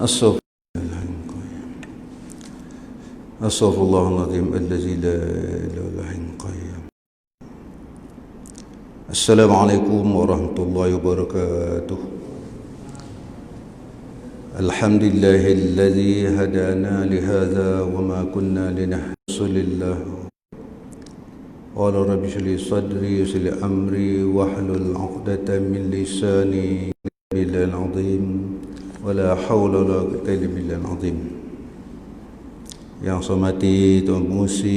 Astaghfirullahaladzim allazi la ilaha illa qayyum. Assalamualaikum warahmatullahi wabarakatuh. Alhamdulillahillazi hadana lihadza wa ma kunna linahtadiya. Qala rabbi shrah li sadri yassir li amri wahlul 'uqdatam min lisani billahil 'azim. Wala haula wala quwwata illa billahil 'azim. Yang saya hormati Tuan Pengurusi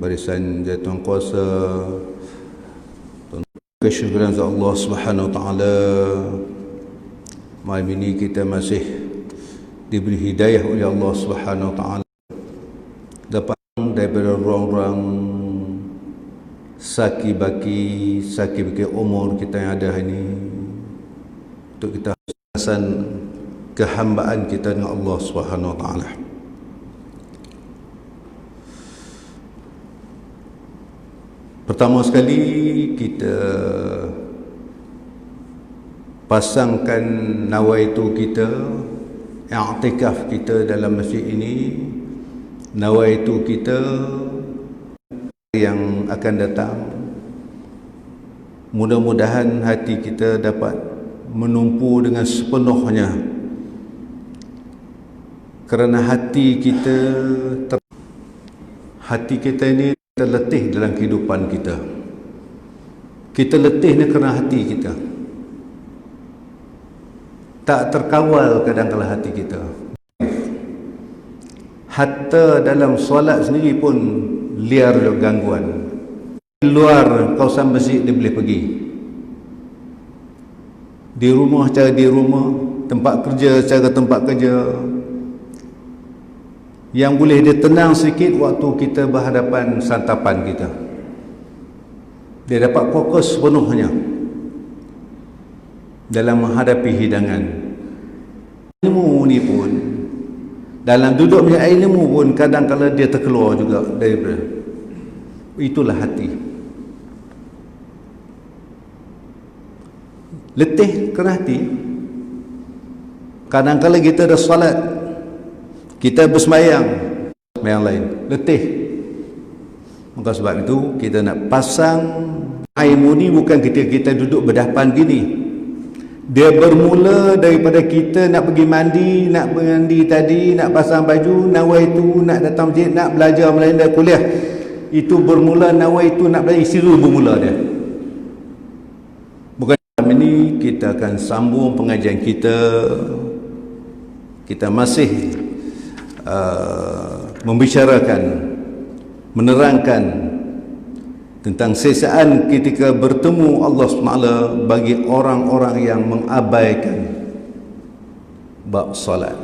Barisan Jatuhan Kuasa, kesyukuran Allah Subhanahu Wa Taala, malam ini kita masih diberi hidayah oleh Allah Subhanahu Wa Taala dapat daripada orang-orang saki-baki umur kita yang ada ini, untuk kita hasan kehambaan kita dengan Allah Subhanahu Wa Taala. Pertama sekali kita pasangkan nawaitu kita, i'tikaf kita dalam masjid ini, nawaitu kita yang akan datang. Mudah-mudahan hati kita dapat menumpu dengan sepenuhnya, kerana hati kita ini terletih dalam kehidupan kita. Kita letih ni kerana hati kita tak terkawal kadang-kala hati kita. Hatta dalam solat sendiri pun liar gangguan. Luar kawasan masjid dia boleh pergi, di rumah cara di rumah, tempat kerja cara tempat kerja. Yang boleh dia tenang sikit waktu kita berhadapan santapan kita. Dia dapat fokus sepenuhnya dalam menghadapi hidangan. Ilmu ni pun, dalam duduk punya ilmu pun kadang-kadang dia terkeluar juga daripada. Itulah hati. Letih kerana hati. Kadang-kadang kita dah salat, kita bersemayang lain, letih. Maka sebab itu kita nak pasang ilmu ni bukan ketika kita duduk berdepan gini. Dia bermula daripada kita nak pergi mandi, nak mandi tadi, nak pasang baju, nawaitu nak datang masjid, nak belajar melalui kuliah. Itu bermula nawaitu nak belajar, situ bermula dia. Bukan ini kita akan sambung pengajian kita. Kita masih membicarakan, menerangkan tentang sesaan ketika bertemu Allah SWT bagi orang-orang yang mengabaikan bab salat.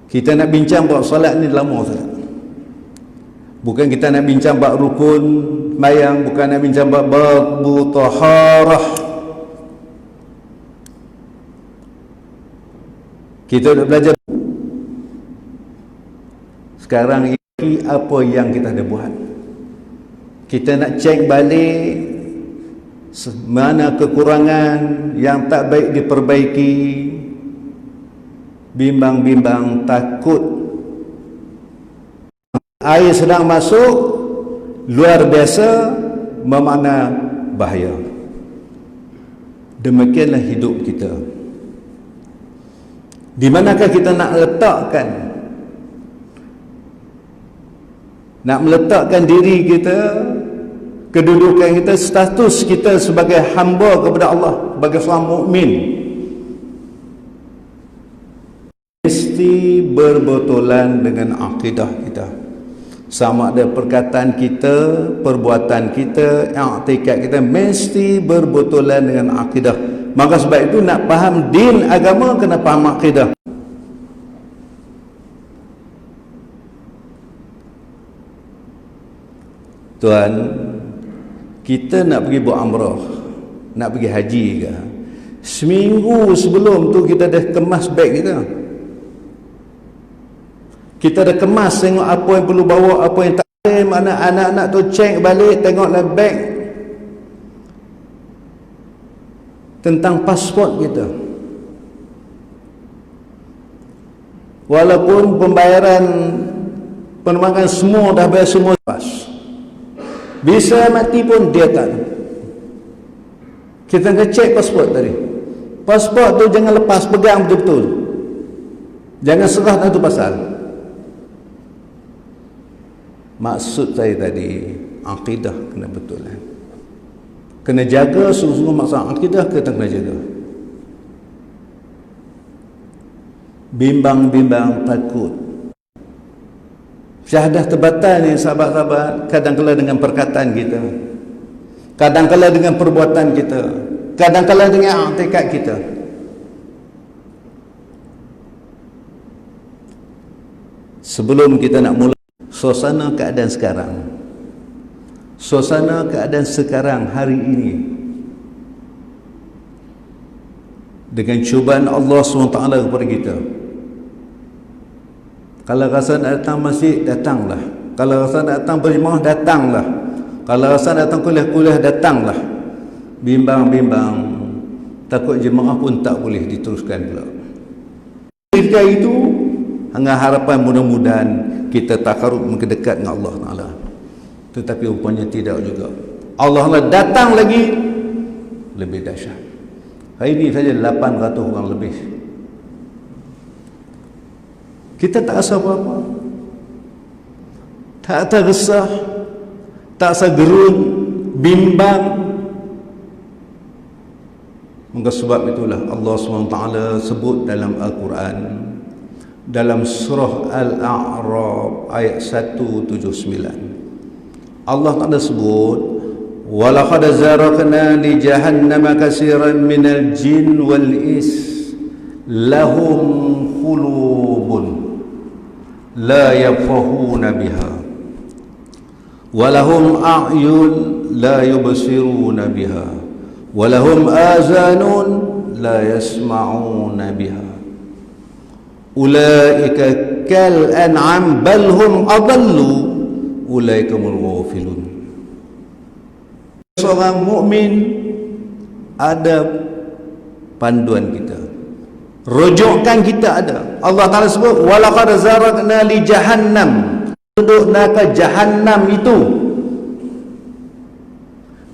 Kita nak bincang bab salat ni lama sangat. Bukan kita nak bincang bab rukun sembahyang, bukan nak bincang bab taharah. Kita dah belajar. Sekarang ini apa yang kita ada buat? Kita nak cek balik mana kekurangan yang tak baik diperbaiki. Bimbang-bimbang takut air sedang masuk luar biasa, bermakna bahaya. Demikianlah hidup kita. Di manakah kita nak letakkan, nak meletakkan diri kita, kedudukan kita, status kita sebagai hamba kepada Allah, sebagai seorang mukmin, mesti berbetulan dengan akidah kita. Sama ada perkataan kita, perbuatan kita, i'tikad kita mesti berbetulan dengan akidah. Maka sebab itu nak faham din agama kena faham akidah. Tuan, kita nak pergi buat umrah, nak pergi haji ke, seminggu sebelum tu kita dah kemas beg kita. Kita dah kemas, tengok apa yang perlu bawa, apa yang tak ada. Mana anak-anak tu cek balik, tengoklah beg tentang pasport kita. Walaupun pembayaran penerbangan semua dah bayar semua pas, bisa mati pun dia tak. Kita kena cek pasport tadi. Pasport tu jangan lepas, pegang betul-betul. Jangan serah satu pasal. Maksud saya tadi, akidah kena betul. Kena jaga sungguh-sungguh masalah akidah, kita kena jaga. Bimbang-bimbang takut. Syahadah terbatal ni sahabat-sahabat, kadang-kadang dengan perkataan kita, kadang-kadang dengan perbuatan kita, kadang-kadang dengan i'tikad kita. Sebelum kita nak mula, suasana keadaan sekarang, suasana keadaan sekarang hari ini, dengan cubaan Allah SWT kepada kita. Kalau rasa nak datang masjid, datanglah. Kalau rasa nak datang berjemaah, datanglah. Kalau rasa nak datang kuliah-kuliah, datanglah. Bimbang-bimbang, takut jemaah pun tak boleh diteruskan pula. Ketika itu, hanya harapan mudah-mudahan kita takarub mendekat dengan Allah Ta'ala. Tetapi rupanya tidak juga. Allah datang lagi lebih dahsyat. Hari ini saja 800 orang lebih. Kita tak rasa apa-apa, tak resah, tak rasa gerun, bimbang. Maka sebab itulah Allah SWT sebut dalam Al-Quran, dalam surah Al-A'raf ayat 179, Allah Ta'ala sebut, walaqad zaraqna li jahannama katsiran minal jin wal ins lahum qulubun la yafqahuna biha walahum a'yun la yubsiruna biha walahum azanun la yasma'una biha ulaika kal an'am bal hum adallu ulaika humul ghafilun. Seorang mukmin ada panduan kita, rujukan kita ada. Allah Ta'ala sebut walaqad zaraqna li jahannam, penduduk neraka jahannam itu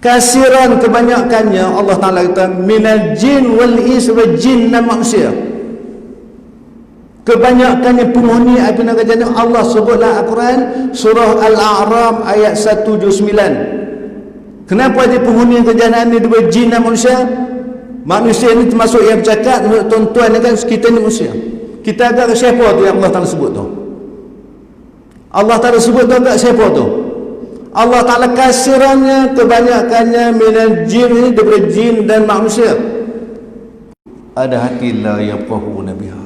kasiran, kebanyakannya Allah Ta'ala kata minal jin wal ins, jin dan manusia, kebanyakannya penghuni api neraka jahannam. Allah sebutlah Al-Quran surah Al-A'raf ayat 179. Kenapa dia penghuni kejahatan ni dua jin dan manusia? Manusia ni termasuk yang bercakap, tuan-tuan ni kan kita ni manusia. Kita agak siapa tu yang Allah Ta'ala sebut tu? Allah Ta'ala sebut tu agak siapa tu? Allah Ta'ala kasirannya, kebanyakannya minal jin ni daripada jin dan manusia. Ada hati la yafqahuna biha,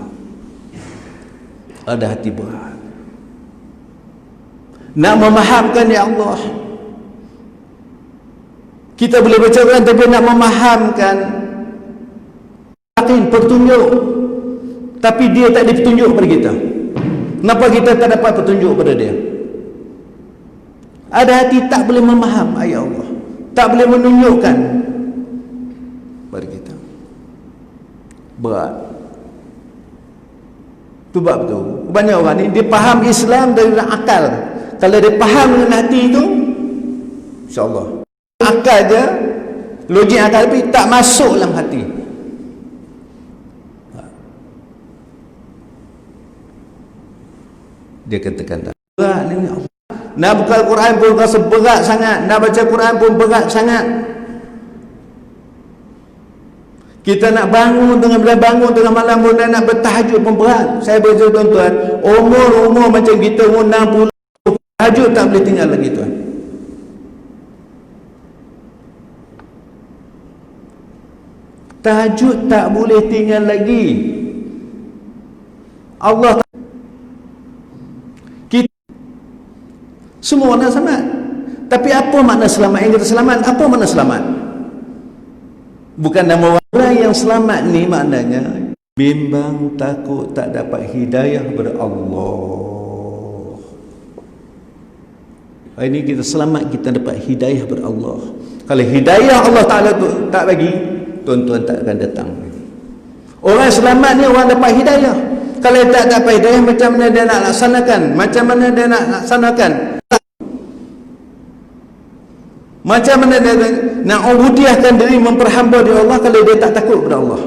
ada hati berat nak memahamkan ya Allah. Kita boleh baca Quran tapi nak memahamkan, yakin petunjuk, tapi dia tak ada petunjuk kepada kita. Kenapa kita tak dapat petunjuk pada dia? Ada hati tak boleh memaham ayat Allah, tak boleh menunjukkan kepada kita. Berat. Tu bab tu. Banyak orang ni dia faham Islam dari akal. Kalau dia faham dengan hati itu, insya-Allah akal je, logik akal, tapi tak masuk dalam hati. Dia katakan berat ni Allah. Nak buka Al-Quran pun rasa berat sangat, nak baca Quran pun berat sangat. Kita nak bangun tengah malam pun, nak bertahajud pun berat. Saya beritahu tuan-tuan, umur macam kita umur 60, tahajud tak boleh tinggal lagi tuan. Tahajud tak boleh tinggal lagi. Allah kita semua nak selamat. Tapi apa makna selamat? Yang kita selamat, apa makna selamat? Bukan nama orang yang selamat ni maknanya bimbang, takut, tak dapat hidayah kepada Allah. Hari ini kita selamat, kita dapat hidayah kepada Allah. Kalau hidayah Allah Ta'ala tu tak bagi, tuan-tuan tak akan datang. Orang selamat ni orang dapat hidayah. Kalau tak dapat hidayah, macam mana dia nak laksanakan? Macam mana dia nak laksanakan? Macam mana dia nak ubudiahkan diri, memperhamba diri Allah kalau dia tak takut kepada Allah?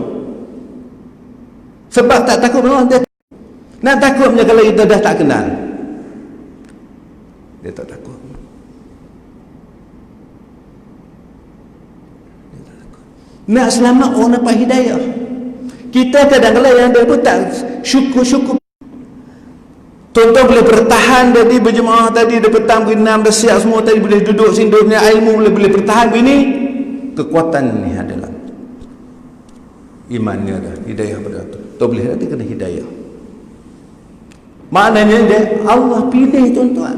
Sebab tak takut kepada Allah, dia nak takutnya kalau kita dah tak kenal. Dia tak takut. Nak selamat orang dapat hidayah. Kita kadang-kadang yang ada pun tak syukur-syukur. Tuan-tuan boleh bertahan tadi berjemaah tadi, dia petang berinam, dah siap semua tadi, boleh duduk sini, dunia ilmu boleh bertahan begini. Kekuatan ni adalah imannya dah, hidayah pada tu. Tuan boleh nanti kena hidayah. Maknanya dia Allah pilih tuan-tuan.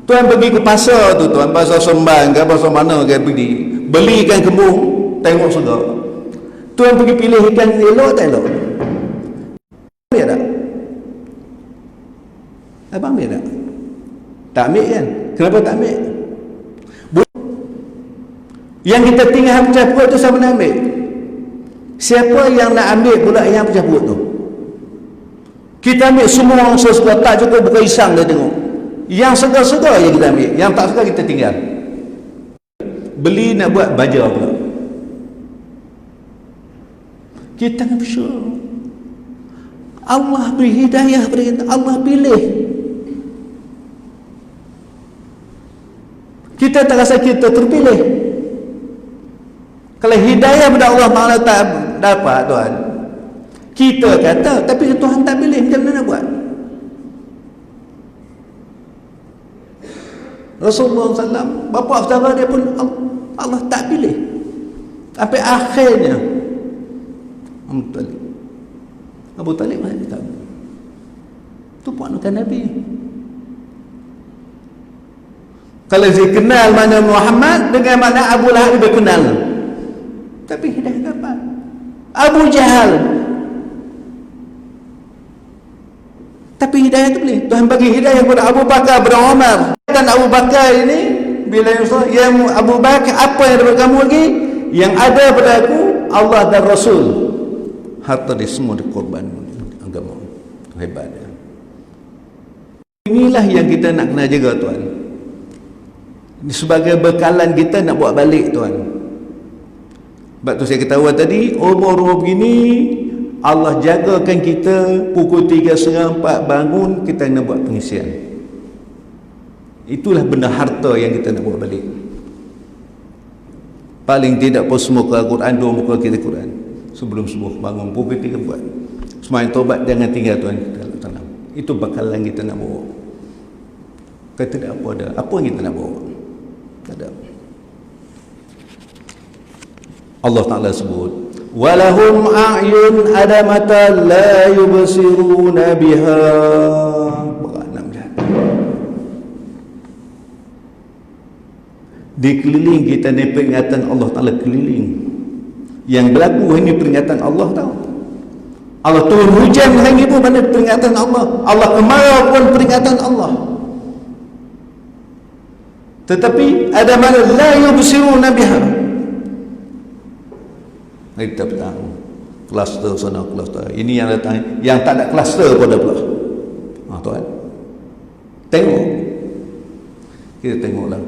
Tuan pergi ke pasar tu, tuan pasar Sembang ke pasar mana ke pergi, belikan kembung, tengok segala. Tuan pergi pilih ikan elok tak elok? Ambil tak? Abang ambil tak? Tak ambil kan? Kenapa tak ambil? Yang kita tinggal pecah perut tu siapa nak ambil? Siapa yang nak ambil pula yang pecah perut tu? Kita ambil semua orang sesuka, tak cukup buka isang dia tengok. Yang segar-segar yang kita ambil, yang tak segar kita tinggal. Beli nak buat baja pula. Kita nak bersyukur. Allah beri hidayah kepada kita, Allah pilih. Kita tak rasa kita terpilih. Kalau hidayah pada Allah Ta'ala tak dapat tuan, kita kata, tapi Tuhan tak pilih, macam mana nak buat? Rasulullah SAW, bapa saudara dia pun Allah tak pilih. Sampai akhirnya Abu Talib mana dia tahu? Itu puanukan Nabi. Kalau saya kenal mana Muhammad dengan mana Abu Lahab dia kenal. Tapi hidayah dapat. Abu Jahal. Tapi hidayah tu boleh. Tuhan bagi hidayah kepada Abu Bakar, kepada Umar. Dan Abu Bakar ini bila ya Abu Bakar, apa yang ada kamu lagi? Yang ada pada aku Allah dan Rasul. Harta dia semua dikorban agama. Hebat dia. Inilah yang kita nak kena jaga tuan. Sebagai bekalan kita nak buat balik tuan. Sebab tu saya ketahuan tadi, umur begini Allah jagakan kita pukul 3.30 bangun, kita nak buat pengisian. Itulah benda harta yang kita nak buat balik. Paling tidak pun semua Al-Quran, 2 muka kita Quran. Sebelum subuh bangun pukul 3 buat. Sembahyang taubat jangan tinggal tuan. Itu bakalan kita nak bawa. Kata tak apa ada. Apa yang kita nak bawa? Tak ada. Allah Ta'ala sebut, walahum a'yun ada mata la yubsiruna biha. Dikeliling kita ni peringatan Allah Ta'ala keliling. Yang berlaku ini peringatan Allah tahu. Allah turun hujan hari pun mana peringatan Allah. Allah kemarau pun peringatan Allah. Tetapi ada mana la yubsiruna biha. Kita tahu kluster sana kluster. Ini yang datang, yang tak ada kluster pun ada pula. Tuan. Tengok. Kita tengoklah.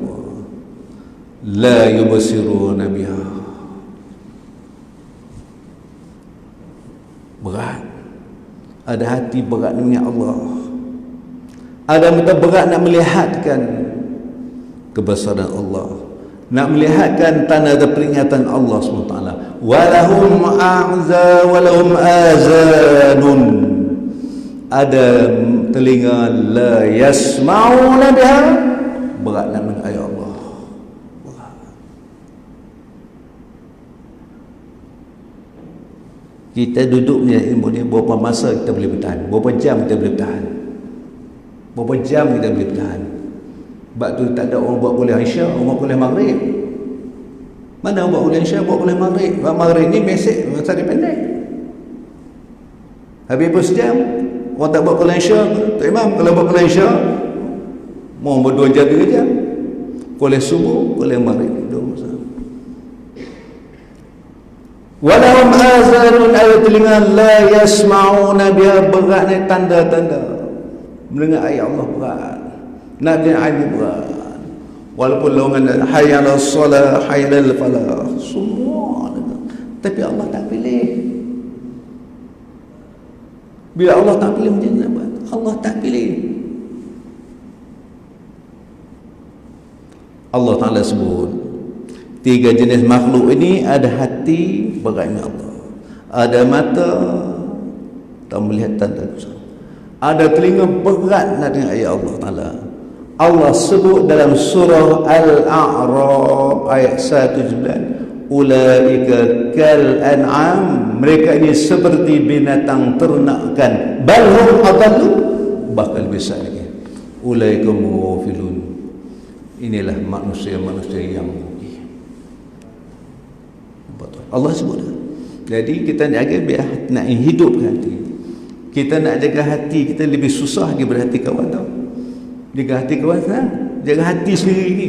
La yubsiruna biha. Berat. Ada hati berat dengan Allah. Ada mata berat nak melihatkan kebesaran Allah, nak melihatkan tanda peringatan Allah SWT. Walahum a'za walahum azanun. Ada telinga la yasma'una biha. Berat nak mendengar ayat Allah. Kita duduknya ilmu ni, berapa masa kita boleh bertahan, berapa jam kita boleh bertahan, berapa jam kita boleh bertahan. Sebab tu tak ada orang buat kuliah Isya, orang kuliah Maghrib. Mana orang buat kuliah Isya, buat kuliah Maghrib. Maghrib ni mesej masa dia pendek, habis pun sejam. Orang tak buat kuliah Isya, tak imam. Kalau buat kuliah Isya mau ber 2 jam 3 jam. Kuliah subuh, kuliah Maghrib 2 masa. Walahum azanun, ada telinga, la yasma'una biha, berat ni tanda-tanda mendengar ayat Allah berat, nak dengar ayat berat. Walaupun lawangan hayya 'alas salah, hayya 'alal falah, semua ada. Tapi Allah tak pilih. Bila Allah tak pilih macam mana? Allah tak pilih. Allah Ta'ala sebut 3 jenis makhluk ini ada hati beraima Allah, ada mata tak melihat tanda dosa, ada telinga berat nak dengar ayat Allah Ta'ala. Allah sebut dalam surah Al-A'raf ayat 119, ulaika kal an'am, mereka ini seperti binatang ternakan, bal hum adallu, bahkan lebih lagi, ulaika mughafilun, inilah manusia-manusia yang rugi. Allah sebut. Jadi kita nak jaga biar nak hidup hati. Kita nak jaga hati kita lebih susah lagi berhati kawan tau. Jaga hati kawan senang, jaga hati sendiri ni.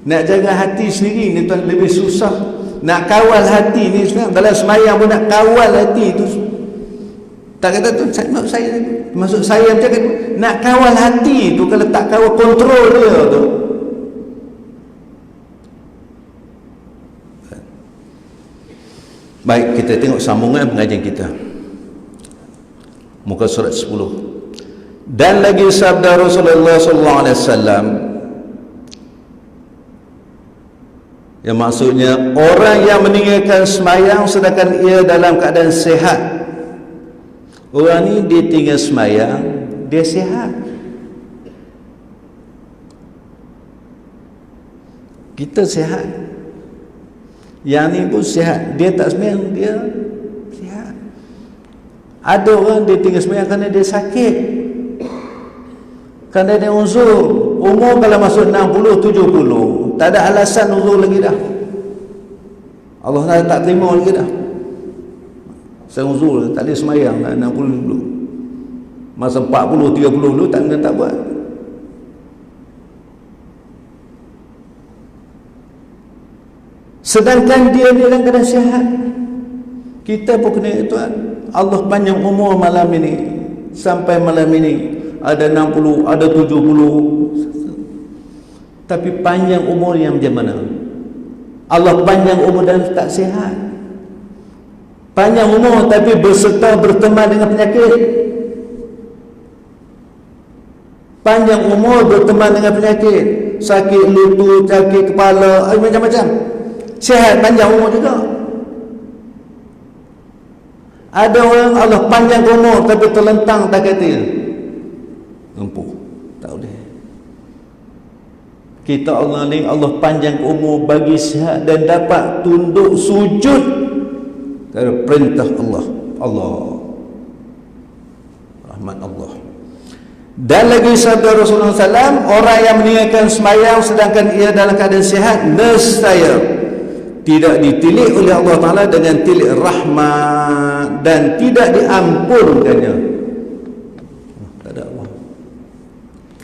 Nak jaga hati sendiri ni tuan lebih susah. Nak kawal hati ni senang. Dalam semayang pun nak kawal hati tu. Tak kata tu maksud saya macam tu. Nak kawal hati tu, kalau tak kawal kontrol dia tu. Baik, kita tengok sambungan pengajian kita. Muka surat 10. Dan lagi sabda Rasulullah sallallahu alaihi wasallam, yang maksudnya orang yang meninggalkan sembahyang sedangkan ia dalam keadaan sehat. Orang ni dia tinggal sembahyang, dia sihat. Kita sihat. Yang ni pun sihat, dia tak sembahyang, dia sihat. Ada orang dia tinggal sembahyang kerana dia sakit, kerana dia uzur. Umur kalau masuk 60, 70, tak ada alasan uzur lagi dah. Allah dah tak terima lagi dah. Saya uzur, tak boleh sembahyang dah 60 dulu. Masa 40, 30 dulu tak buat. Sedangkan dia dalam keadaan sihat. Kita pun kena, tuan, Allah panjang umur malam ini, sampai malam ini ada 60, ada 70. Tapi panjang umur yang macam mana? Allah panjang umur dan tak sihat. Panjang umur tapi berserta berteman dengan penyakit. Panjang umur berteman dengan penyakit, sakit lutut, sakit kepala, macam-macam. Sihat panjang umur juga. Ada orang Allah panjang umur tapi terlentang tak kata lumpuh, tak boleh. Kita Allah ni Allah panjang umur, bagi sihat dan dapat tunduk sujud kerana perintah Allah. Rahmat Allah. Dan lagi sabda Rasulullah SAW, orang yang meninggalkan sembahyang sedangkan ia dalam keadaan sihat, nescaya tidak ditilik oleh Allah Ta'ala dengan tilik rahmat dan tidak diampunkannya. Tak ada Allah.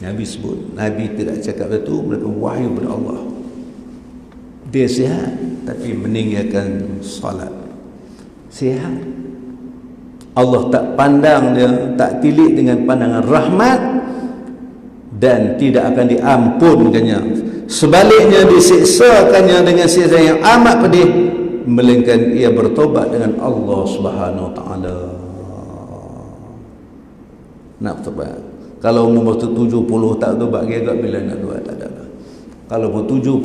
Nabi sebut, Nabi tidak cakap itu, mereka wahyu kepada Allah. Dia sihat tapi meninggalkan salat. Sihat. Allah tak pandang dia, tak tilik dengan pandangan rahmat dan tidak akan diampunkannya. Sebaliknya disiksakannya dengan siksa yang amat pedih, melainkan ia bertobat dengan Allah Subhanahu Wa Taala. Nak bertobat. Kalau umur 70 tak bertobat, agak bila nak buat, tak ada. Kalau umur 70,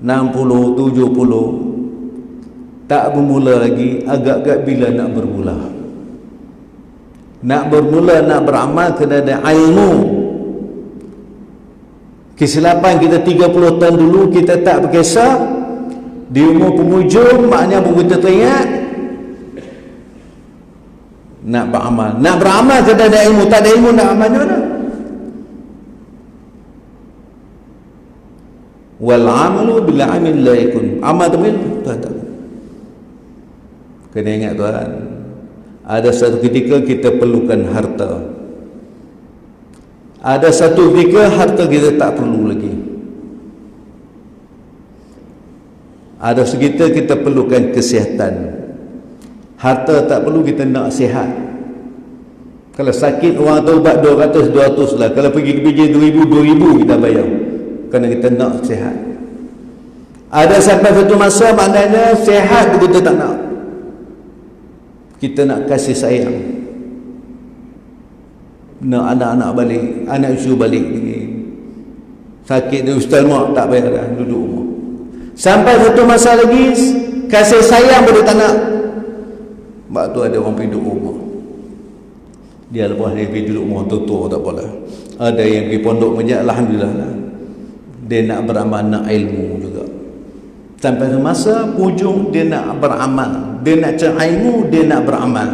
60, 70 tak bermula lagi, agak-agak bila nak bermula. Nak bermula, nak beramal kena ada ilmu. Kesilapan kita 30 tahun dulu kita tak berkisah, di umur penghujung maknanya begitu teringat nak beramal. Nak beramal kena ada ilmu, tak ada ilmu nak amal mana? Wal amalu bil amil la yakun. Amal tu tak. Kena ingat tuan, ada satu ketika kita perlukan harta. Ada satu ketika harta kita tak perlu lagi. Ada sekitar kita perlukan kesihatan. Harta tak perlu, kita nak sihat. Kalau sakit orang tu ubat 200 lah. Kalau pergi ke PJ 2000 kita bayar. Kerana kita nak sihat. Ada sampai satu masa maknanya sihat kita tak nak. Kita nak kasih sayang. Nak anak-anak balik, anak cucu balik. Sakit di Ustaz Mak tak bayar dah, duduk rumah. Sampai satu masa lagi kasih sayang pada tak nak. Sebab tu ada orang pergi duduk rumah. Dia lepas dia pergi duduk rumah tua tak apalah. Ada yang pergi pondok menjak, alhamdulillah lah. Dia nak beramal, nak ilmu juga. Sampai masa hujung dia nak beramal. Dia nak cari ilmu, dia nak beramal.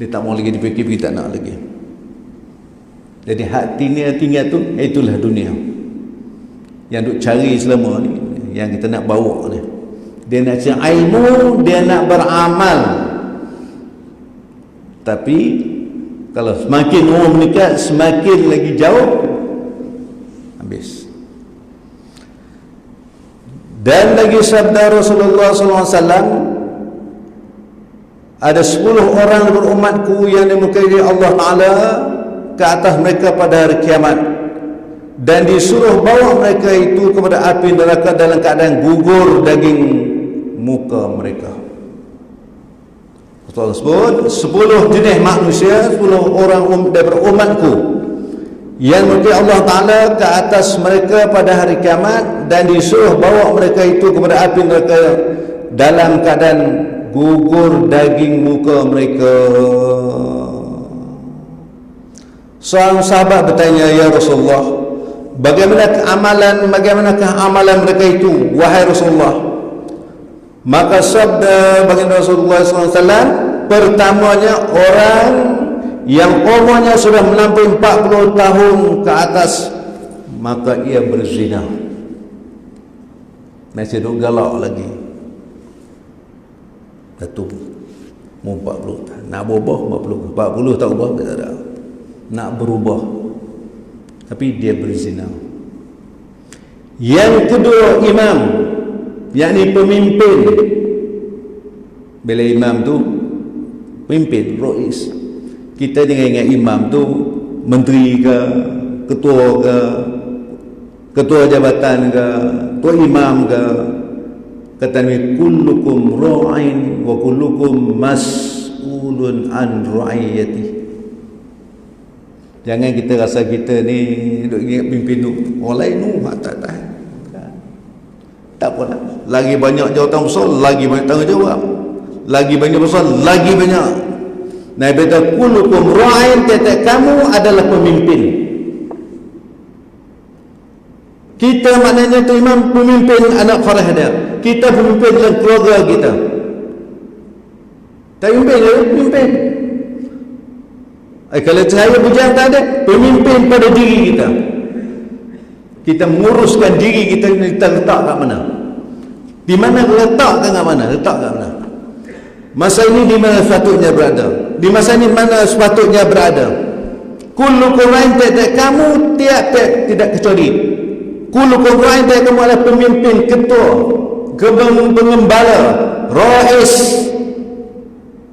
Dia tak mau lagi dipikir-pikir, tak nak lagi. Jadi hati ni tinggal tu, itulah dunia. Yang duk cari selama ni, yang kita nak bawa ni. Dia nak cari ilmu, dia nak beramal. Tapi kalau semakin umur meningkat, semakin lagi jauh, habis. Dan lagi sabda Rasulullah SAW, ada 10 orang berumatku yang dimurkai Allah Ta'ala ke atas mereka pada hari kiamat, dan disuruh bawa mereka itu kepada api neraka dalam keadaan gugur daging muka mereka. Rasulullah sebut 10 jenis manusia, 10 orang daripada umatku yang murkai Allah Ta'ala ke atas mereka pada hari kiamat, dan disuruh bawa mereka itu kepada api neraka dalam keadaan gugur daging muka mereka. Seorang sahabat bertanya, ya Rasulullah, bagaimanakah amalan mereka itu, wahai Rasulullah? Maka sabda baginda Rasulullah SAW, pertamanya orang yang umurnya sudah melampaui 40 tahun ke atas, maka ia berzina. Masih duk galak lagi. Satu umur 40 tahun. Nak berubah 40 tak ubah, tak ada. Nak berubah, tapi dia berzina. Yang kedua, imam, yakni pemimpin. Bila imam tu pemimpin, rois. Kita dengan ingat imam tu menteri ke, ketua jabatan ke, ketua imam ke. Kata Nabi, kullukum ra'in wa kullukum mas'ulun an ra'iyati. Jangan kita rasa kita ni duk ingat pimpin tu, orang lain tu tak tahan. Tak apalah. Lagi banyak jawatan besar, lagi banyak tanggungjawab. Lagi banyak besar, lagi banyak. Nabi kata, kullukum ra'in, tiap-tiap kamu adalah pemimpin. Kita maknanya tu imam, pemimpin anak farah dia. Kita pemimpin dalam keluarga kita. Tak pemimpin. Kalau saya bujang tak ada, pemimpin pada diri kita. Kita menguruskan diri kita, kita letak kat mana? Di mana letakkan kat mana? Letak kat mana? Masa ini di mana sepatutnya berada? Di masa ini mana sepatutnya berada? Kullukum ra'in, tiap-tiap kamu, tiap-tiap tidak kecuali. Kullukum ra'in, tiap kamu adalah pemimpin, ketua, pengembala, rais.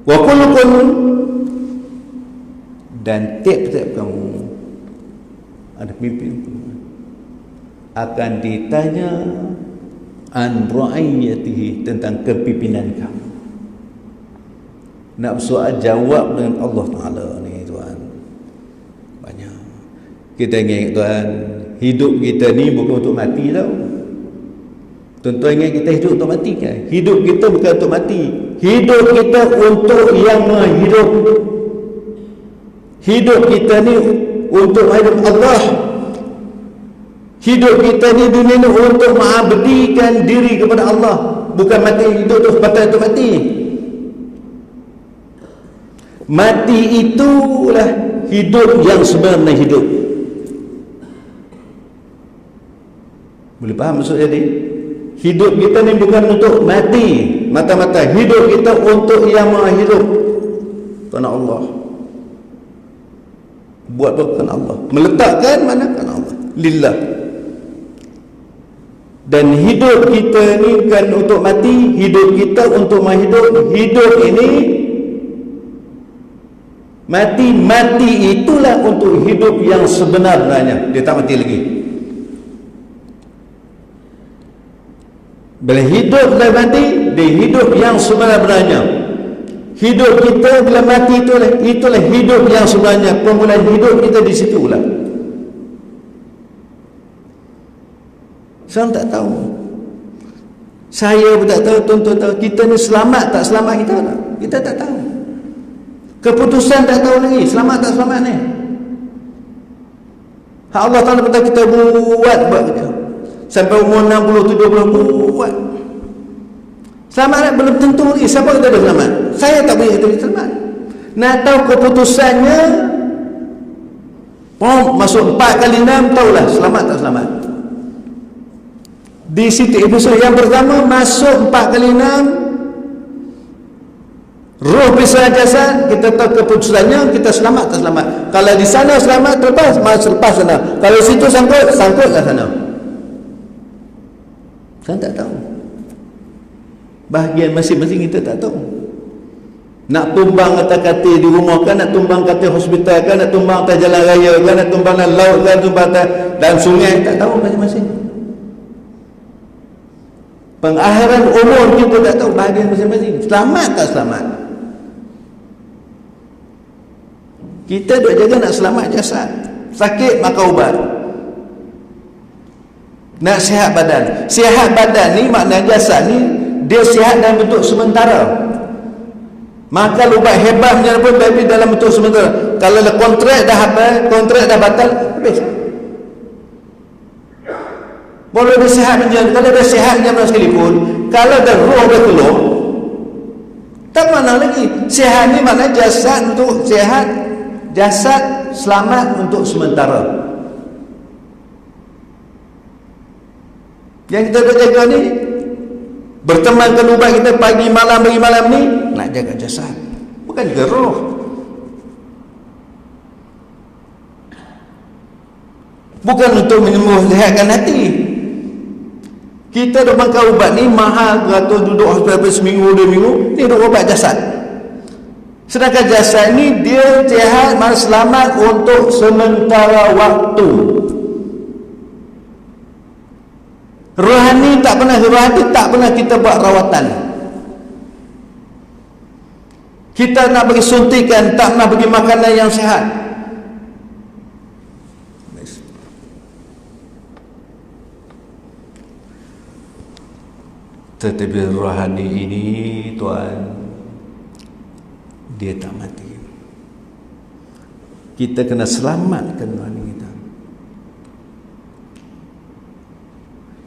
Wa kullukum, dan tiap-tiap kamu ada pemimpin akan ditanya an ra'iyatihi, tentang kepimpinan kamu. Nak bersoal jawab dengan Allah Ta'ala ni tuan. Banyak. Kita ingat tuan, hidup kita ni bukan untuk mati tau. Tuan-tuan ingat kita hidup untuk mati kan? Hidup kita bukan untuk mati. Hidup kita untuk yang Maha Hidup. Hidup kita ni untuk hidup Allah. Hidup kita ni dunia ni untuk mengabdikan diri kepada Allah. Bukan mati, hidup tu sepatutnya untuk mati. Mati itulah hidup yang sebenarnya hidup. Boleh faham maksud jadi? Hidup kita ni bukan untuk mati mata-mata. Hidup kita untuk yang Maha Hidup, kerana Allah. Buat kerana Allah. Meletakkan mana? Kerana Allah. Lillah. Dan hidup kita ni bukan untuk mati, hidup kita untuk menghidup. Hidup ini mati itulah untuk hidup yang sebenarnya. Dia tak mati lagi. Bila hidup dan mati, dia hidup yang sebenarnya. Hidup kita bila mati itulah hidup yang sebenarnya. Permulaan hidup kita di situ lah. Saya tak tahu. Saya pun tak tahu, tuan-tuan tahu. Kita ni selamat tak selamat kita tak? Kita tak tahu. Keputusan tak tahu lagi. Selamat tak selamat ni. Allah Ta'ala kata kita buat kita. Sampai umur 60, 70 buat. Selamat belum tentu lagi. Siapa kata dia selamat? Saya tak boleh kata dia selamat. Nak tahu keputusannya, masuk 4 kali 6, tahulah selamat tak selamat. Di situ episod yang pertama masuk 4 kali 6, roh pisah jasad, kita tahu keputusannya, kita selamat tak selamat. Kalau di sana selamat, terlepas sana. Kalau situ sangkut kat sana. Saya tak tahu. Bahagian masing-masing kita tak tahu. Nak tumbang atas katil di rumah kan, nak tumbang katil hospital kan, nak tumbang atas jalan raya kan, nak tumbang dalam laut kan, tumbang atas dalam sungai, tak tahu masing-masing. Pengakhiran umur kita tak tahu bahagian masing-masing. Selamat tak selamat. Kita duk jaga nak selamat jasad. Sakit maka ubat. Nak sihat badan. Sihat badan ni makna jasad ni dia sihat dalam bentuk sementara. Maka ubat hebat macam pun tapi dalam bentuk sementara. Kalau kontrak dah habis, kontrak dah batal, habis. Boleh dia sihat macam, kalau dia sihat macam mana sekalipun, kalau dah roh dia keluar, tak mana lagi. Sihat ni makna jasad untuk sihat, jasad selamat untuk sementara. Yang kita jaga ni, bertemankan ubat kita pagi malam ni, nak jaga jasad, bukan jaga roh. Bukan untuk menyembuhkan hati. Kita duk makan ubat ni mahal, beratus duduk hospital seminggu 2 minggu, ni duk ubat jasad. Sedangkan jasad ni dia sihat, selamat untuk sementara waktu. Rohani tak pernah kita buat rawatan. Kita nak bagi suntikan, tak nak bagi makanan yang sihat. Tetapi rohani ini, tuan, dia tak mati. Kita kena selamatkan rohani kita.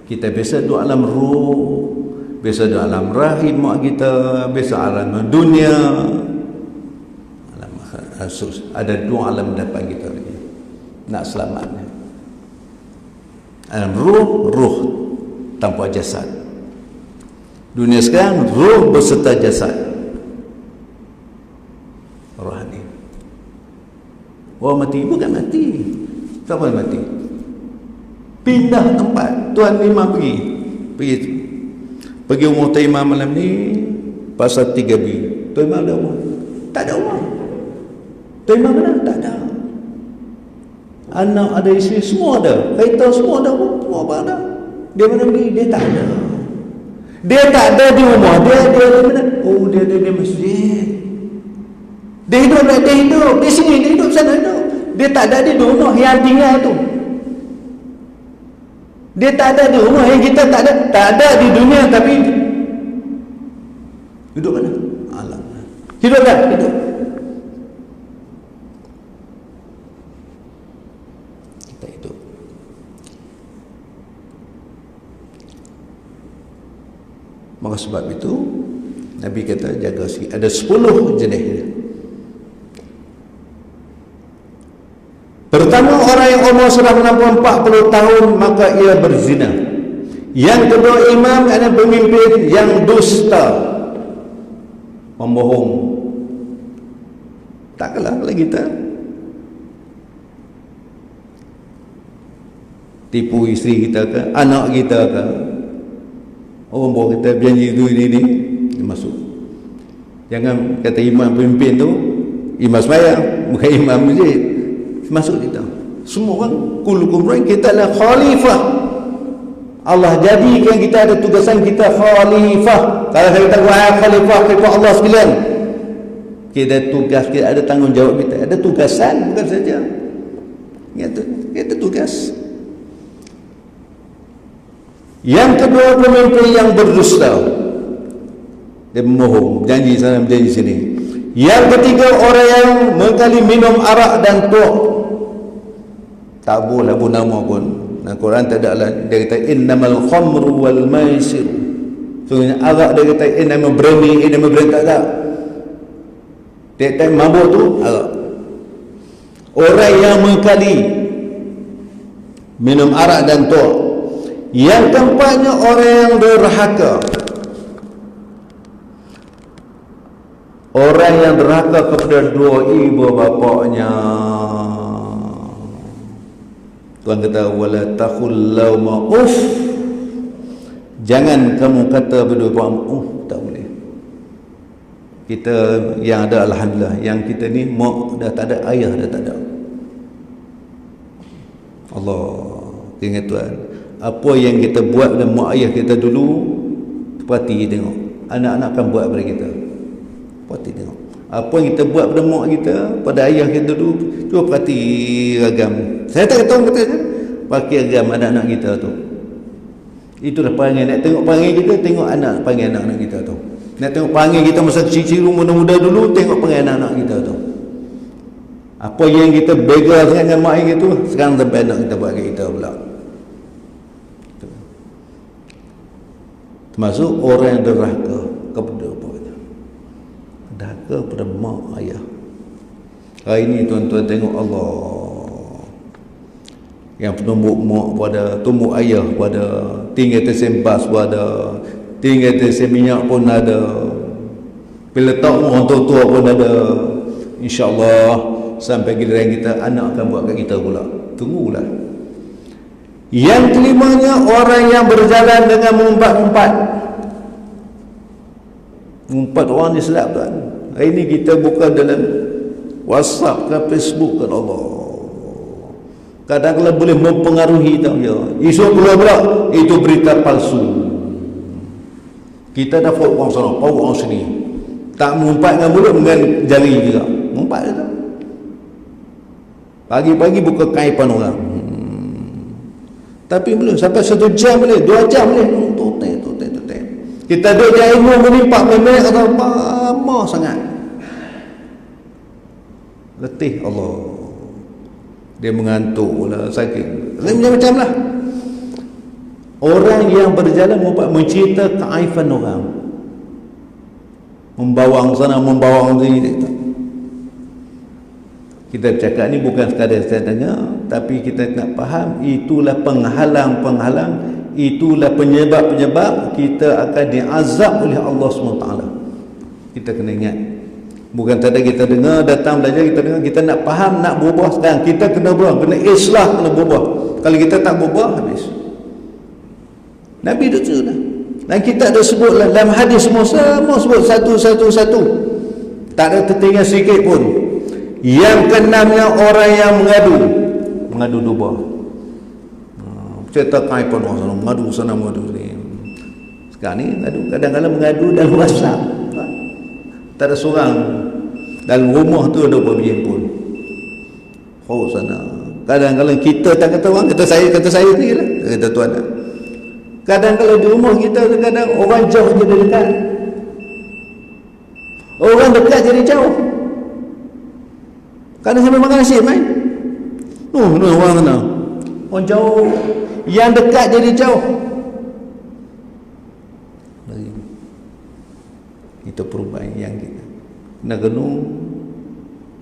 Kita biasa duduk alam ruh, biasa duduk alam rahim mak kita, biasa alam dunia, alam khusus. Ada 2 alam depan kita lagi. Nak selamatnya. Alam ruh tanpa jasad. Dunia sekarang ruh berserta jasad. Rohani. Orang mati bukan mati. Siapa yang mati? Pindah tempat. Tuan Imam pergi umur Tuan Imam malam ni pasal 3B. Tuan Imam ada rumah? Tak ada rumah. Tuan Imam mana? Tak ada. Anak ada, isteri semua ada, kereta semua ada, semua apa ada. Dia mana pergi? Dia tak ada. Dia tak ada di rumah. Dia ada di mana? Oh, dia ada di masjid. Dia hidup di sini, dia hidup sana hidup. Dia tak ada di rumah yang tinggal tu. Dia tak ada di rumah yang kita tak ada di dunia, tapi hidup mana? Alam. Hidup tak? Hidup. Kita hidup. Maka sebab itu Nabi kata jaga sikit. Ada 10 jenis. Pertama, orang yang umur sudah melampaui 40 tahun maka ia berzina. Yang kedua, imam adalah pemimpin yang dusta, membohong. Tak kalah kita tipu isteri kita ke, anak kita ke, Orang bawa kita janji tu ini dia masuk. Jangan kata imam pemimpin tu imam sembahyang, bukan imam masjid, masuk kita. Semua orang kullukum ra'in, kita adalah khalifah. Allah jadikan kita ada tugasan kita khalifah. Kalau kita buat khalifah Allah sekalian, kita tugas, kita ada tanggungjawab, kita ada tugasan, bukan saja kita tugas. Yang kedua, pemimpin yang berdusta, dia berbohong, janji sana berjanji sini. Yang ketiga, orang yang mengkali minum arak dan tuak. Tak boleh pun nama pun. Al-Quran tak ada lah. Dia kata innamal khamru wal maisir. Sebenarnya arak dia kata innamal brandy, innamal brandy, tak ada. Tiap-tiap mabuk tu arak. Orang yang mengkali minum arak dan tuak. Yang keempatnya, orang yang derhaka. Orang yang derhaka kepada dua ibu bapaknya. Tuhan kata wala takhul lauma uff. Jangan kamu kata berdua bapakmu tak boleh. Kita yang ada alhamdulillah, yang kita ni mak dah tak ada, ayah dah tak ada. Allah, ingat Tuhan, apa yang kita buat dengan mak ayah kita dulu, perhati tengok anak-anak akan buat pada kita. Perhati tengok apa yang kita buat pada mak kita, pada ayah kita dulu. Cuba perhati ragam. Saya tak kata kata pakai ragam anak-anak kita tu. Itulah perangai. Nak tengok perangai kita, tengok anak perangai anak-anak kita tu. Nak tengok perangai kita masa kecil-kecil muda-muda dulu, tengok perangai anak-anak kita tu. Apa yang kita begal dengan mak ayah tu, sekarang sampai anak kita buat kat kita pula. Termasuk orang yang derhaka kepada apa kita, derhaka kepada mak ayah. Hari ini tuan-tuan tengok Allah yang penumbuk mak pada, tumbuk ayah pada, tinggal tersembas pun ada, tinggal terseminyak pun ada, bila letak orang tua-tua pun ada. InsyaAllah sampai giliran kita, anak akan buat kat kita pula. Tunggulah. Yang kelimanya, orang yang berjalan dengan mengumpat-umpat. Mengumpat orang ni sedap kan. Hari ini kita buka dalam WhatsApp ke Facebook kan, Allah, kadang-kadang boleh mempengaruhi tau ya. Isu pula itu berita palsu. Kita dah faham orang sana, faham orang sini. Tak mengumpat dengan mulut, dengan jari juga. Mengumpat je tau. Pagi-pagi buka kaipan orang. Tapi belum sampai 1 jam boleh, 2 jam boleh. Tutek. Kita duduk je ilmu menimpak minit atau lama sangat. Letih Allah. Dia mengantuk lah, sakit. Macam-macam lah. Orang yang berjalan mencerita keaifan orang, membawang sana, membawang sini. Kita bercakap ni bukan sekadar saya dengar, tapi kita nak faham itulah penghalang-penghalang, itulah penyebab-penyebab kita akan diazab oleh Allah SWT. Kita kena ingat. Bukan tadi kita dengar, datang belajar, kita dengar, kita nak faham, nak berubah sekarang. Kita kena berubah, kena islah, kena berubah. Kalau kita tak berubah, habis. Nabi dah cerita. Dan kita ada sebut dalam hadis semua sebut satu-satu. Tak ada tertinggal sikit pun. Yang keenamnya, orang yang mengadu domba. Cerita kaipan orang sana, mengadu sana, mengadu sini. Sekarang ni kadang-kadang mengadu dalam WhatsApp. Tak ada seorang dalam rumah tu ada berapa biji pun. Oh sana. Kadang-kadang kita tak kata orang, kata saya ni lah. Kata tuan. Kadang-kadang di rumah kita, kadang orang jauh jadi dekat. Orang dekat jadi jauh. Kadang sampai makan nasi main. Orang sana. Orang jauh. Yang dekat jadi jauh. Itu perubahan yang kita nak kena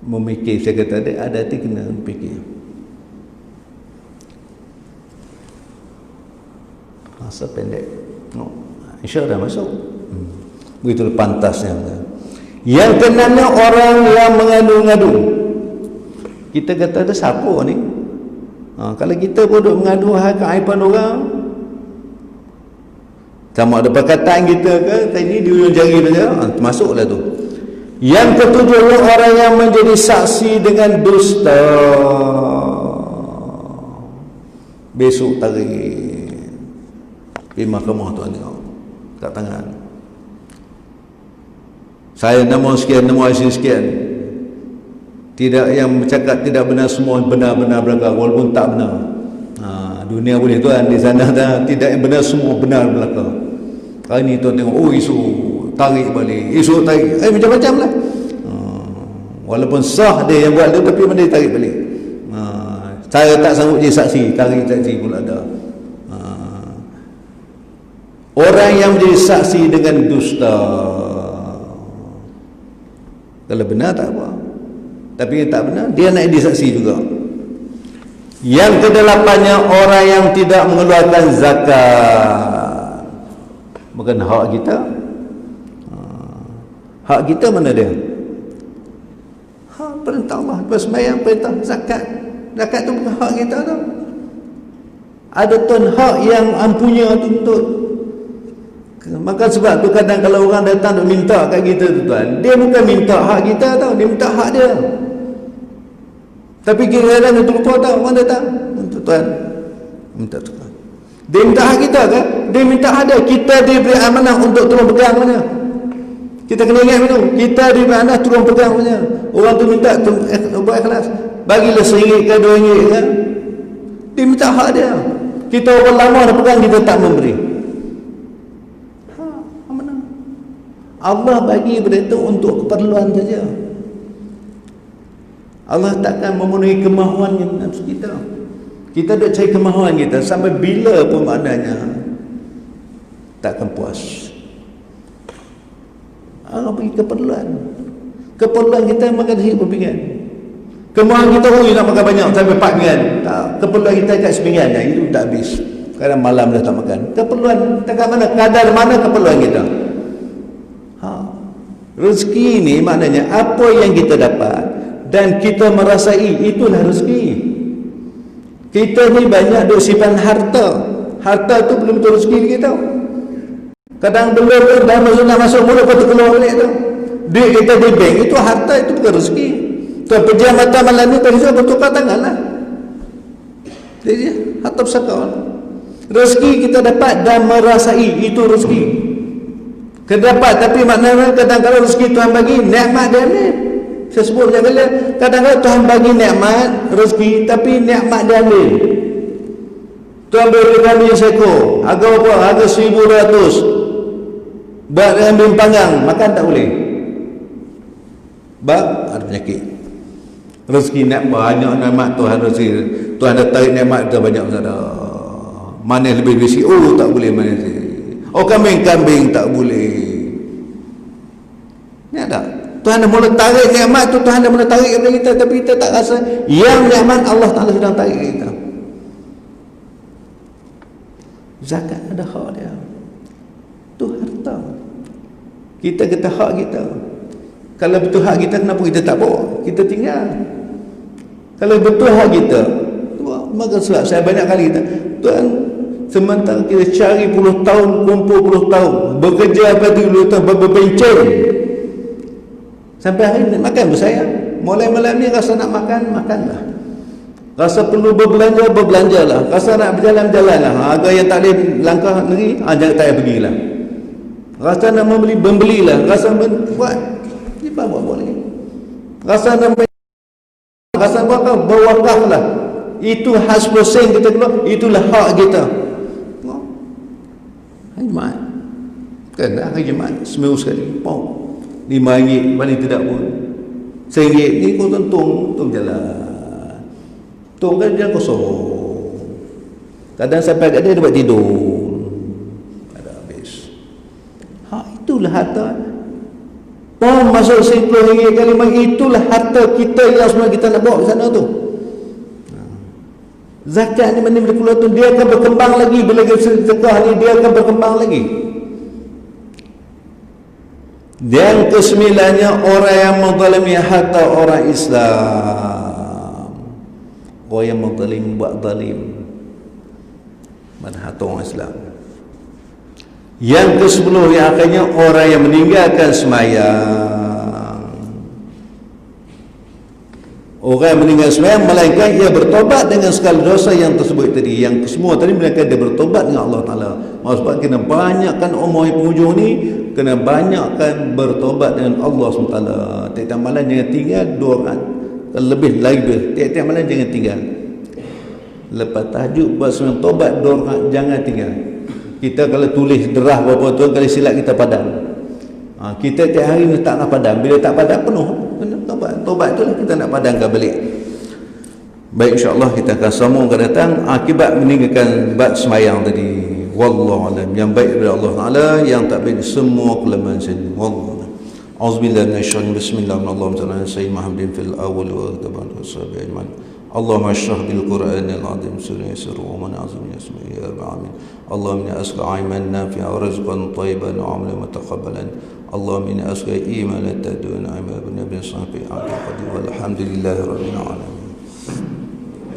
memikir. Saya kata ada hati kena fikir. Masa pendek InsyaAllah dah masuk. Begitulah pantasnya. Yang keenamnya, orang yang mengadu-ngadu. Kita kata ada siapa ni? Kalau kita bodoh mengadu keaiban orang, Sama ada perkataan kita ke ini di ujung jari saja, termasuklah tu. Yang ketujuh, orang yang menjadi saksi dengan dusta. Besok tarik di mahkamah tuan tengok kat tangan, saya nama sekian, nama IC sekian, tidak, yang bercakap tidak benar semua benar-benar belaka walaupun tak benar. Dunia boleh tuan, di sana tidak yang benar semua benar belaka. Hari ni tuan tengok, oh isu tarik balik, isu tarik, macam-macam lah. Walaupun sah dia yang buat tu, tapi mana dia tarik balik. Saya tak sanggup jadi saksi, tarik saksi pula ada. Orang yang menjadi saksi dengan dusta, kalau benar tak apa, tapi yang tak benar dia nak jadi saksi juga. Yang kedelapannya, orang yang tidak mengeluarkan zakat. Bukan hak kita. Hak kita mana dia? Hak perintah Allah, bersembahyang, perintah zakat. Zakat tu bukan hak kita tau. Ada tuan hak yang ampunya tuntut. Maka sebab tu kadang kalau orang datang nak minta kat kita tu tuan, dia bukan minta hak kita tau, dia minta hak dia. Tapi kadang-kadang dia lupa tau, orang datang untuk tuan minta tukar, dia minta hak kita kan, dia minta hak dia. Kita diberi amanah untuk tolong pegang mana. Kita kena ingat betul, kita diberi amanah tolong pegang mana. Orang tu minta buat ikhlas, bagilah RM1 ke RM2 kan, dia minta hak dia. Kita orang lama dah pegang, kita tak memberi. Allah bagi benda itu untuk keperluan saja. Allah takkan memenuhi kemahuan nafsu kita. Kita dah cari kemahuan kita sampai bila pun maknanya takkan puas. Allah bagi keperluan. Keperluan kita makan sikit berpinggan. Kemahuan kita nak makan banyak sampai 4 pinggan. Tak, keperluan kita kat sepinggan, itu tak habis. Kadang malam dah tak makan. Keperluan kita kat mana? Kadar mana keperluan kita? Rezeki ni maknanya apa yang kita dapat dan kita merasai, itulah rezeki. Kita ni banyak duk simpan harta. Harta tu belum betul rezeki kita. Kadang belum dah nak masuk mulut lepas tu keluar balik tu. Duit kita di bank itu harta, itu bukan rezeki. Tuan pejam mata malam ni tadi saya bertukar tangan lah. Jadi harta pusaka. Rezeki kita dapat dan merasai, itu rezeki. Kedapat, tapi maknanya kadang-kadang rezeki Tuhan bagi, nikmat dia ambil. Saya sebut macam kali, kadang-kadang Tuhan bagi nikmat rezeki, tapi nikmat dia ambil. Tuhan beri kambing seekor, harga apa? Harga 1,200. Buat kambing panggang, makan tak boleh. Sebab ada penyakit. Rezeki nikmat, banyak nikmat Tuhan rezeki. Tuhan dah tarik nikmat kita banyak saudara. Mana lebih besi? Oh tak boleh mana sih. Oh kambing-kambing tak boleh. Ni ada. Tuhan dah mula tarik nikmat tu, Tuhan dah mula tarik kepada kita, tapi kita tak rasa yang nikmat Allah Ta'ala sedang tarik kita. Zakat ada hak dia. Tu harta. Kita kata hak kita. Kalau betul hak kita, kenapa kita tak bawa? Kita tinggal. Kalau betul hak kita, maka sebab saya banyak kali kata, Tuhan, sementara kita cari puluh tahun, kumpul puluh tahun, bekerja apa tu puluh tahun, berpencen, sampai hari ni makan bersayang. Mulai malam ni rasa nak makan, makanlah. Rasa perlu berbelanja, berbelanjalah. Rasa nak berjalan, berjalanlah. Harga yang tak boleh langkah negeri, jangan tak payah pergilah. Rasa nak membeli, membelilah. Rasa buat, ni buat boleh. Rasa nak berwakaflah. Itu hasbul sen kita keluar, itulah hak kita. Hari Jumaat kan, hari Jumaat seminggu sekali RM5 paling tidak pun RM1 ni kau tung jalan, tung kan dia kosong. Kadang sampai kat dia buat tidur, ada habis. Itulah harta. Pom masuk RM10 kali, itulah harta kita yang semua kita nak bawa ke sana tu. Zakat ni mana bila keluar tu, dia akan berkembang lagi. Bila sedekah ni, dia akan berkembang lagi. Yang kesembilannya, orang yang menzalimi harta orang Islam. Orang yang menzalim buat zalim pada harta orang Islam. Yang ke-10 yang akhirnya orang yang meninggalkan semayang. Orang yang meninggal semayang melainkan ia bertobat dengan segala dosa yang tersebut tadi. Yang semua tadi melainkan dia bertobat dengan Allah Ta'ala. Maksudnya kena banyakkan umur penghujung ni, kena banyakkan bertobat dengan Allah SWT. Tiap-tiap malam jangan tinggal 2 rakaat. Lebih lagi, tiap-tiap malam jangan tinggal. Lepas tahajud buat sembahyang tobat 2 rakaat, jangan tinggal. Kita kalau tulis derah berapa tuan kali silap kita padam. Kita tiap hari ni tak nak padam. Bila tak padam penuh, kena tobat tu lah kita nak padamkan balik. Baik, insya-Allah kita akan sambung akan datang akibat meninggalkan bab semayang tadi. Wallahu alam. Yang baik daripada Allah Taala, yang tak baik semua kelemahan sendiri. Wallahu alam. Auzubillahi minasyaitonir rajim. Bismillahirrahmanirrahim. Muhammadin fil awwal wa taban wasabi ajman. Allahumma shrah bil Qur'anil azim surah yasir wa man azim yasmi ya rabbal alamin. Allahumma inni as'aluka 'ilman nafi'an wa rizqan thayyiban wa 'amalan mutaqabbalan. Allahumma inni as'aluka imanan tad'una 'amalan bi nabiyyin sallallahu alaihi wa sallam. Walhamdulillahi rabbil alamin.